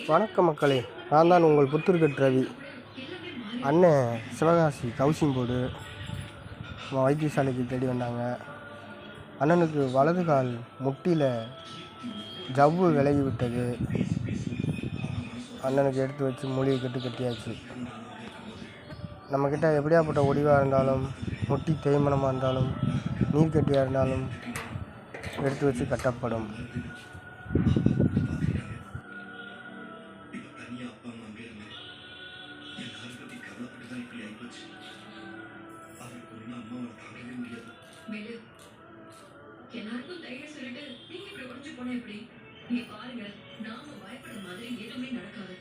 வணக்க மக்களே, நான் தான் உங்கள் புத்தூர்கட் ரவி. அண்ணன் சிவகாசி ஹவுசிங் போர்டு வைத்தியசாலைக்கு தேடி வந்தாங்க. அண்ணனுக்கு வலது கால் முட்டியில் ஜவ்வு விலகி விட்டது. அண்ணனுக்கு எடுத்து வச்சு மூலிகை கட்டியாச்சு. நம்மக்கிட்ட எப்படியாப்பட்ட ஒடிவாக இருந்தாலும், முட்டி தேய்மனமாக இருந்தாலும், நீர்க்கட்டியாக இருந்தாலும் எடுத்து வச்சு கட்டப்படும். எல்லாருக்கும் தைரியம் சொல்லிட்டு நீங்க இப்படி உடஞ்சு போனா எப்படி? நீ பாருங்க, நாம பயப்படுற மாதிரி எதுவுமே நடக்காது.